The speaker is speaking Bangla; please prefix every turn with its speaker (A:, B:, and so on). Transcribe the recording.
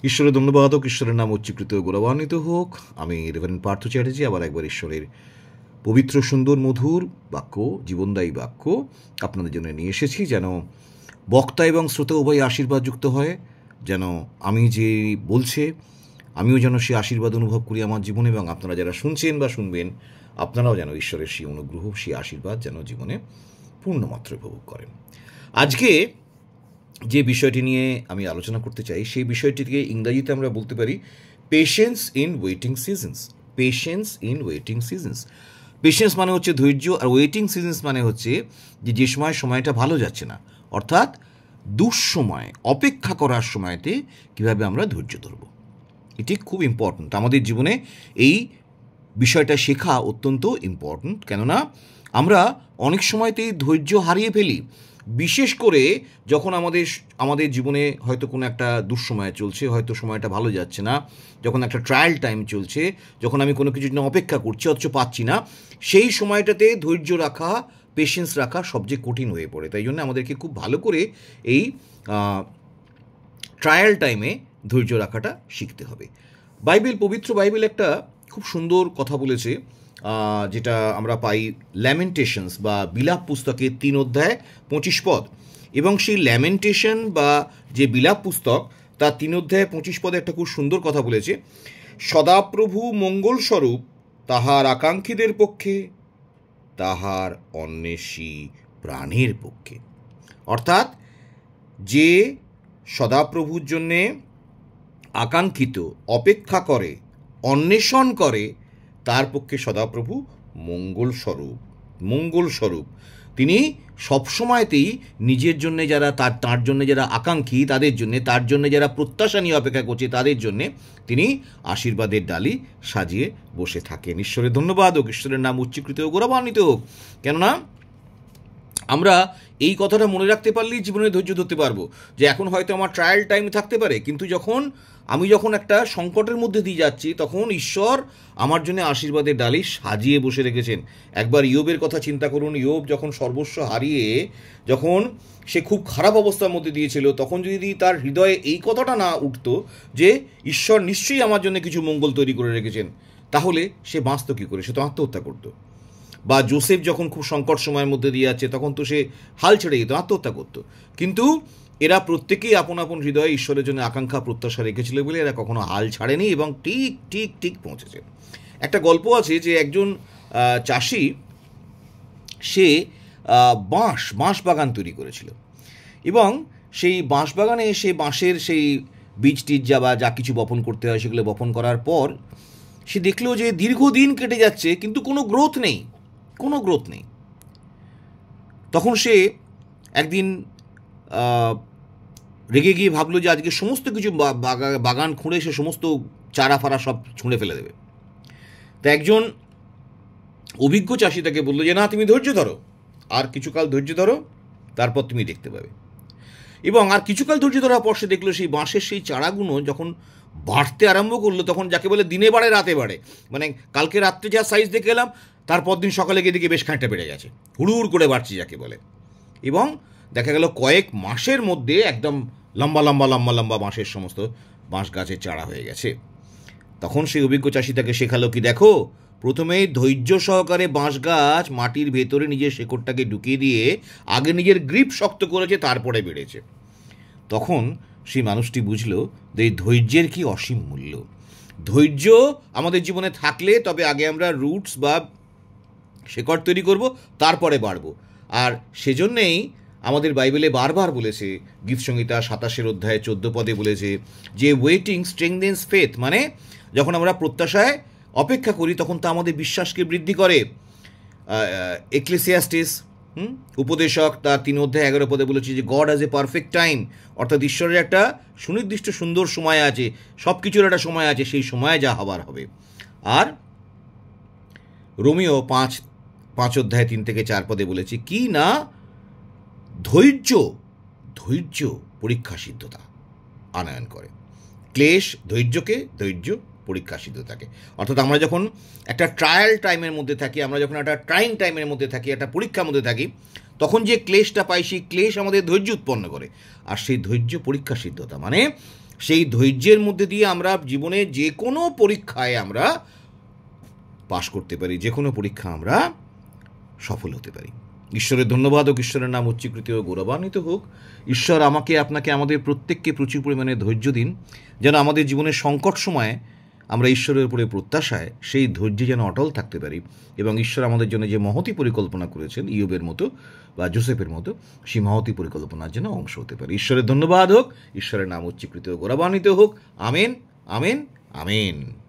A: ঈশ্বরের ধন্যবাদ হোক, ঈশ্বরের নাম উচ্চীকৃত গৌরবান্বিত হোক। আমি রেভারেন্ড পার্থ চ্যাটার্জি আবার একবার ঈশ্বরের পবিত্র সুন্দর মধুর বাক্য, জীবনদায়ী বাক্য আপনাদের জন্য নিয়ে এসেছি, যেন বক্তা এবং শ্রোতা উভয় আশীর্বাদযুক্ত হয়, যেন আমি যে বলছে আমিও যেন সেই আশীর্বাদ অনুভব করি আমার জীবনে, এবং আপনারা যারা শুনছেন বা শুনবেন আপনারাও যেন ঈশ্বরের সেই অনুগ্রহ, সেই আশীর্বাদ যেন জীবনে পূর্ণমাত্রায় উপভোগ করেন। আজকে যে বিষয়টি নিয়ে আমি আলোচনা করতে চাই সেই বিষয়টিকে ইংরাজিতে আমরা বলতে পারি patience in waiting seasons. Patience in waiting seasons. Patience মানে হচ্ছে ধৈর্য, আর ওয়েটিং সিজনস মানে হচ্ছে যে সময়টা ভালো যাচ্ছে না, অর্থাৎ দুঃসময়, অপেক্ষা করার সময়তে কীভাবে আমরা ধৈর্য ধরব। এটি খুব ইম্পর্ট্যান্ট আমাদের জীবনে। এই বিষয়টা শেখা অত্যন্ত ইম্পর্ট্যান্ট, কেননা আমরা অনেক সময়তেই ধৈর্য হারিয়ে ফেলি, বিশেষ করে যখন আমাদের জীবনে হয়তো কোনো একটা দুঃসময় চলছে, হয়তো সময়টা ভালো যাচ্ছে না, যখন একটা ট্রায়াল টাইম চলছে, যখন আমি কোনো কিছুর জন্য অপেক্ষা করছি অথচ পাচ্ছি না, সেই সময়টাতে ধৈর্য রাখা, পেশেন্স রাখা সবচেয়ে কঠিন হয়ে পড়ে। তাই জন্য আমাদেরকে খুব ভালো করে এই ট্রায়াল টাইমে ধৈর্য রাখাটা শিখতে হবে। পবিত্র বাইবেল একটা খুব সুন্দর কথা বলেছে, যেটা আমরা পাই ল্যামেন্টেশনস বা বিলাপ পুস্তকের 3 অধ্যায় 25 পদ। এবং সেই ল্যামেন্টেশন বা যে বিলাপ পুস্তক তার 3 অধ্যায় 25 পদে একটা খুব সুন্দর কথা বলেছে, সদাপ্রভু মঙ্গলস্বরূপ তাহার আকাঙ্ক্ষীদের পক্ষে, তাহার অন্বেষী প্রাণের পক্ষে। অর্থাৎ যে সদাপ্রভুর জন্যে আকাঙ্ক্ষিত, অপেক্ষা করে, অন্বেষণ করে, তার পক্ষে সদাপ্রভু মঙ্গলস্বরূপ। তিনি সবসময়তেই নিজের জন্যে যারা তার জন্যে যারা আকাঙ্ক্ষী তাদের জন্যে, তার জন্যে যারা প্রত্যাশা নিয়ে অপেক্ষা করছে তাদের জন্যে তিনি আশীর্বাদের ডালি সাজিয়ে বসে থাকেন। ঈশ্বরের ধন্যবাদ হোক, ঈশ্বরের নাম উচ্চীকৃত হোক, গৌরবান্বিত হোক। কেননা আমরা এই কথাটা মনে রাখতে পারলেই জীবনে ধৈর্য ধরতে পারবো, যে এখন হয়তো আমার ট্রায়াল টাইম থাকতে পারে, কিন্তু আমি যখন একটা সংকটের মধ্যে দিয়ে যাচ্ছি তখন ঈশ্বর আমার জন্য আশীর্বাদের ডালি সাজিয়ে বসে রেখেছেন। একবার ইয়োবের কথা চিন্তা করুন। ইয়োব যখন সর্বস্ব হারিয়ে, যখন সে খুব খারাপ অবস্থার মধ্যে দিয়েছিল, তখন যদি তার হৃদয়ে এই কথাটা না উঠতো যে ঈশ্বর নিশ্চয়ই আমার জন্য কিছু মঙ্গল তৈরি করে রেখেছেন, তাহলে সে বাঁচত কী করে? সে তো আত্মহত্যা করতো। বা জোসেফ যখন খুব সংকট সময়ের মধ্যে দিয়ে যাচ্ছে তখন তো সে হাল ছেড়ে যেত, আত্মহত্যা করতো। কিন্তু এরা প্রত্যেকেই আপন আপন হৃদয়ে ঈশ্বরের জন্য আকাঙ্ক্ষা প্রত্যাশা রেখেছিল বলে এরা কখনো হাল ছাড়েনি এবং ঠিক পৌঁছেছে। একটা গল্প আছে যে একজন চাষি, সে বাঁশ বাগান তৈরি করেছিল, এবং সেই বাঁশ বাগানে সে বাঁশের সেই বীজ টিজ যা কিছু বপন করতে হয় সেগুলো বপন করার পর সে দেখলো যে দীর্ঘদিন কেটে যাচ্ছে কিন্তু কোনো গ্রোথ নেই। তখন সে একদিন রেগে গিয়ে ভাবলো যে আজকে সমস্ত কিছু বাগান খুঁড়ে সে সমস্ত চারা ফারা সব ছুঁড়ে ফেলে দেবে। তা একজন অভিজ্ঞ চাষি তাকে বললো যে না, তুমি ধৈর্য ধরো, আর কিছুকাল ধৈর্য ধরো, তারপর তুমি দেখতে পাবে। এবং আর কিছুকাল ধৈর্য ধরার পর সে দেখলো সেই বাঁশের সেই চারাগুলো যখন বাড়তে আরম্ভ করলো, তখন যাকে বলে দিনে বাড়ে রাতে বাড়ে, মানে কালকে রাত্রে যা সাইজ দেখে এলাম তারপর দিন সকালে গিয়ে দেখি বেশ খানিকটা বেড়ে গেছে, হুড়ুড় করে বাড়ছে যাকে বলে। এবং দেখা গেল কয়েক মাসের মধ্যে একদম লম্বা বাঁশের সমস্ত বাঁশ গাছের চারা হয়ে গেছে। তখন সেই অভিজ্ঞ চাষি তাকে শেখালো কি, দেখো, প্রথমেই ধৈর্য সহকারে বাঁশ গাছ মাটির ভেতরে নিজের শেকড়টাকে ঢুকিয়ে দিয়ে আগে নিজের গ্রিপ শক্ত করেছে, তারপরে বেড়েছে। তখন সেই মানুষটি বুঝলো যে এই ধৈর্যের কি অসীম মূল্য। ধৈর্য আমাদের জীবনে থাকলে তবে আগে আমরা রুটস বা শেকড় তৈরি করব, তারপরে বাড়বো। আর সেজন্যেই আমাদের বাইবেলে বারবার বলেছে, গীতসংহিতা 27 অধ্যায় 14 পদে বলেছে যে ওয়েটিং স্ট্রেংথেনস ফেথ, মানে যখন আমরা প্রত্যাশায় অপেক্ষা করি তখন তা আমাদের বিশ্বাসকে বৃদ্ধি করে। এক্লেসিয়াস্টিস উপদেশক তার 3 অধ্যায় 11 পদে বলেছে যে god has a perfect time, অর্থাৎ ঈশ্বরের একটা সুনির্দিষ্ট সুন্দর সময় আছে, সব কিছুর একটা সময় আছে, সেই সময়ে যা হবার হবে। আর রোমিও 5 অধ্যায় 3 থেকে 4 পদে বলেছে কি না, ধৈর্য পরীক্ষা সিদ্ধতা আনয়ন করে। ক্লেশ ধৈর্য পরীক্ষা সিদ্ধতাকে, অর্থাৎ আমরা যখন একটা ট্রায়াল টাইমের মধ্যে থাকি, আমরা যখন একটা ট্রাইং টাইমের মধ্যে থাকি, একটা পরীক্ষার মধ্যে থাকি, তখন যে ক্লেশটা পাই সেই ক্লেশ আমাদের ধৈর্য উৎপন্ন করে। আর সেই ধৈর্য পরীক্ষা সিদ্ধতা, মানে সেই ধৈর্যের মধ্যে দিয়ে আমরা জীবনে যে কোনো পরীক্ষায় আমরা পাশ করতে পারি, যে কোনো পরীক্ষা আমরা সফল হতে পারি। ঈশ্বরের ধন্যবাদ হোক, ঈশ্বরের নাম উচ্চীকৃত ও গৌরবান্বিত হোক। ঈশ্বর আমাকে, আপনাকে, আমাদের প্রত্যেককে প্রচুর পরিমাণে ধৈর্য দিন, যেন আমাদের জীবনের সংকট সময়ে আমরা ঈশ্বরের উপরে প্রত্যাশায় সেই ধৈর্যে যেন অটল থাকতে পারি, এবং ঈশ্বর আমাদের জন্য যে মহতী পরিকল্পনা করেছেন ইয়োবের মতো বা জোসেফের মতো, সেই মহতী পরিকল্পনার জন্য অংশ হতে পারি। ঈশ্বরের ধন্যবাদ হোক, ঈশ্বরের নাম উচ্চীকৃত ও গৌরবান্বিত হোক। Amen, amen, amen.